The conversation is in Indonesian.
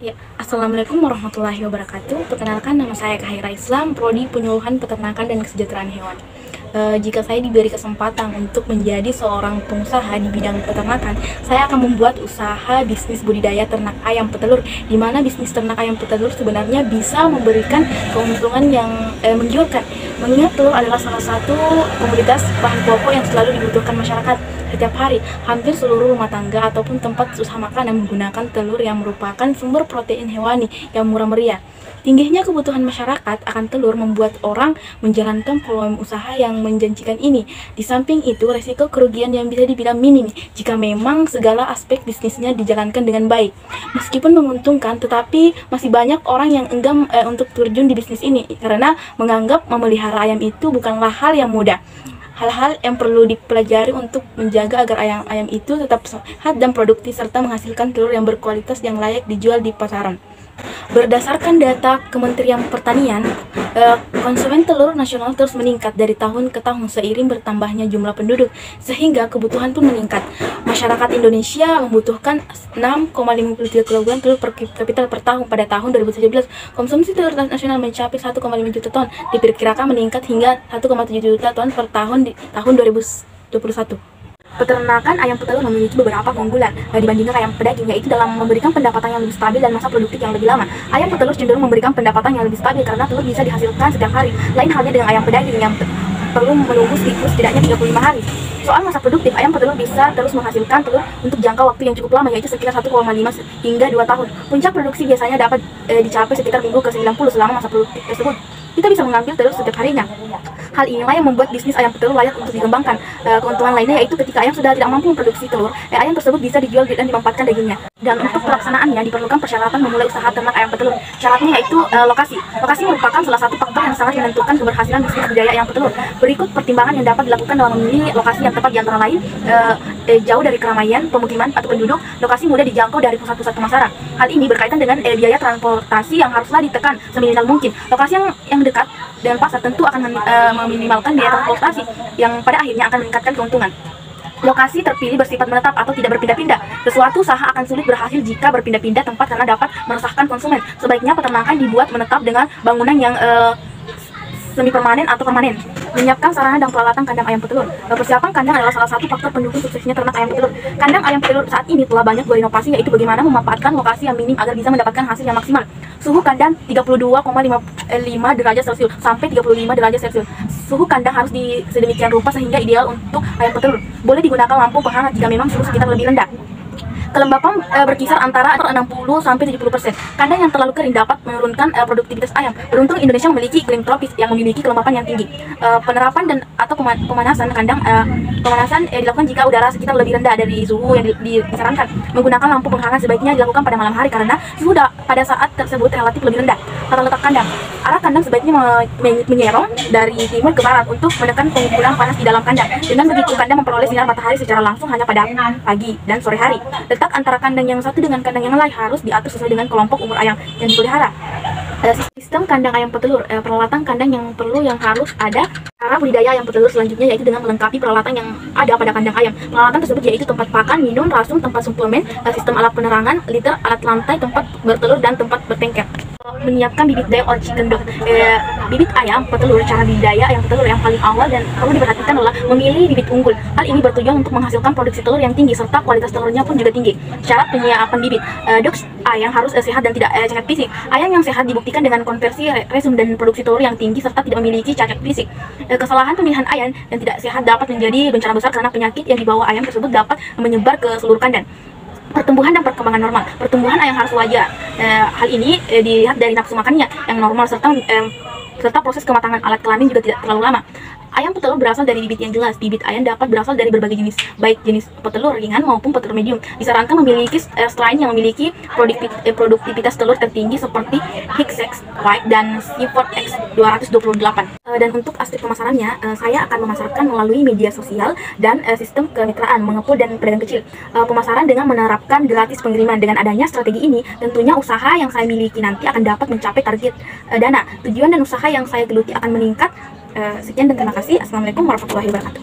Ya, Assalamualaikum warahmatullahi wabarakatuh. Perkenalkan, nama saya Kahira Islam, Prodi Penyuluhan Peternakan dan Kesejahteraan Hewan. Jika saya diberi kesempatan untuk menjadi seorang pengusaha di bidang peternakan, saya akan membuat usaha bisnis budidaya ternak ayam petelur, di mana bisnis ternak ayam petelur sebenarnya bisa memberikan keuntungan yang menggiurkan. Mengingat telur adalah salah satu komoditas bahan pokok yang selalu dibutuhkan masyarakat setiap hari. Hampir seluruh rumah tangga ataupun tempat usaha makanan menggunakan telur yang merupakan sumber protein hewani yang murah meriah. Tingginya kebutuhan masyarakat akan telur membuat orang menjalankan peluang usaha yang menjanjikan ini. Di samping itu, resiko kerugian yang bisa dibilang minim jika memang segala aspek bisnisnya dijalankan dengan baik. Meskipun menguntungkan, tetapi masih banyak orang yang enggan untuk terjun di bisnis ini karena menganggap memelihara ayam itu bukanlah hal yang mudah. Hal-hal yang perlu dipelajari untuk menjaga agar ayam-ayam itu tetap sehat dan produktif serta menghasilkan telur yang berkualitas yang layak dijual di pasaran. Berdasarkan data Kementerian Pertanian, konsumen telur nasional terus meningkat dari tahun ke tahun seiring bertambahnya jumlah penduduk, sehingga kebutuhan pun meningkat. Masyarakat Indonesia membutuhkan 6,53 kg telur per kapita per tahun pada tahun 2017. Konsumsi telur nasional mencapai 1,5 juta ton, diperkirakan meningkat hingga 1,7 juta ton per tahun di tahun 2021. Peternakan ayam petelur memiliki beberapa keunggulan dibandingkan ayam pedaging, yaitu dalam memberikan pendapatan yang lebih stabil dan masa produktif yang lebih lama. Ayam petelur cenderung memberikan pendapatan yang lebih stabil karena telur bisa dihasilkan setiap hari. Lain halnya dengan ayam pedaging yang perlu menunggu siklus setidaknya 35 hari. Soal masa produktif, ayam petelur bisa terus menghasilkan telur untuk jangka waktu yang cukup lama, yaitu sekitar 1,5 hingga 2 tahun. Puncak produksi biasanya dapat dicapai sekitar minggu ke-90 selama masa produktif tersebut. Kita bisa mengambil telur setiap harinya. Hal inilah yang membuat bisnis ayam petelur layak untuk dikembangkan. Keuntungan lainnya yaitu ketika ayam sudah tidak mampu memproduksi telur, ayam tersebut bisa dijual dan dimanfaatkan dagingnya. Dan untuk pelaksanaannya diperlukan persyaratan memulai usaha ternak ayam petelur. Syaratnya yaitu lokasi. Lokasi merupakan salah satu faktor yang sangat menentukan keberhasilan bisnis budidaya ayam petelur. Berikut pertimbangan yang dapat dilakukan dalam memilih lokasi yang tepat, di antara lain jauh dari keramaian, pemukiman atau penduduk, lokasi mudah dijangkau dari pusat-pusat pemasaran. Hal ini berkaitan dengan biaya transportasi yang haruslah ditekan seminimal mungkin. Lokasi yang dekat dengan pasar tentu akan meminimalkan biaya transportasi yang pada akhirnya akan meningkatkan keuntungan. Lokasi terpilih bersifat menetap atau tidak berpindah-pindah. Sesuatu usaha akan sulit berhasil jika berpindah-pindah tempat karena dapat meresahkan konsumen. Sebaiknya peternakan dibuat menetap dengan bangunan yang semi permanen atau permanen. Menyiapkan sarana dan peralatan kandang ayam petelur. Persiapan kandang adalah salah satu faktor pendukung suksesnya ternak ayam petelur. Kandang ayam petelur saat ini telah banyak berinovasi, yaitu bagaimana memanfaatkan lokasi yang minim agar bisa mendapatkan hasil yang maksimal. Suhu kandang 32,5 derajat Celcius sampai 35 derajat Celcius. Suhu kandang harus sedemikian rupa sehingga ideal untuk ayam petelur. Boleh digunakan lampu penghangat jika memang suhu sekitar lebih rendah. Kelembapan berkisar antara 60-70%. Kandang yang terlalu kering dapat menurunkan produktivitas ayam. Beruntung Indonesia memiliki iklim tropis yang memiliki kelembapan yang tinggi. Penerapan dan atau pemanasan kandang dilakukan jika udara sekitar lebih rendah dari suhu yang disarankan. Menggunakan lampu penghangat sebaiknya dilakukan pada malam hari karena suhu pada saat tersebut relatif lebih rendah. Tata letak kandang. Arah kandang sebaiknya menyerong dari timur ke barat untuk menekan pengumpulan panas di dalam kandang. Dengan begitu kandang memperoleh sinar matahari secara langsung hanya pada pagi dan sore hari. Letak antara kandang yang satu dengan kandang yang lain harus diatur sesuai dengan kelompok umur ayam yang dipelihara. Sistem kandang ayam petelur. Peralatan kandang yang harus ada. Cara budidaya ayam petelur selanjutnya yaitu dengan melengkapi peralatan yang ada pada kandang ayam. Peralatan tersebut yaitu tempat pakan, minum, rasum, tempat suplemen, sistem alat penerangan, liter, alat lantai, tempat bertelur, dan tempat bertengkar. Menyiapkan bibit ayam or chicken dog. Bibit ayam petelur. Cara budidaya ayam petelur yang paling awal dan perlu diperhatikan adalah memilih bibit unggul. Hal ini bertujuan untuk menghasilkan produksi telur yang tinggi serta kualitas telurnya pun juga tinggi. Syarat penyiapan bibit. Dogs ayam harus sehat dan tidak cacat fisik. Ayam yang sehat dibuktikan dengan konversi resum dan produksi telur yang tinggi serta tidak memiliki cacat fisik. Kesalahan pemilihan ayam yang tidak sehat dapat menjadi bencana besar karena penyakit yang dibawa ayam tersebut dapat menyebar ke seluruh kandang. Pertumbuhan dan perkembangan normal. Pertumbuhan ayam harus wajar. Hal ini dilihat dari nafsu makannya yang normal serta proses kematangan alat kelamin juga tidak terlalu lama. Ayam petelur berasal dari bibit yang jelas. Bibit ayam dapat berasal dari berbagai jenis, baik jenis petelur ringan maupun petelur medium. Disarankan memiliki strain yang memiliki produktivitas telur tertinggi seperti Hicksex White dan Seaford X 228. Dan untuk aspek pemasarannya, saya akan memasarkan melalui media sosial dan sistem kemitraan mengepul dan pedagang kecil. Pemasaran dengan menerapkan gratis pengiriman. Dengan adanya strategi ini, tentunya usaha yang saya miliki nanti akan dapat mencapai target dana. Tujuan dan usaha yang saya geluti akan meningkat. Sekian dan terima kasih. Assalamualaikum warahmatullahi wabarakatuh.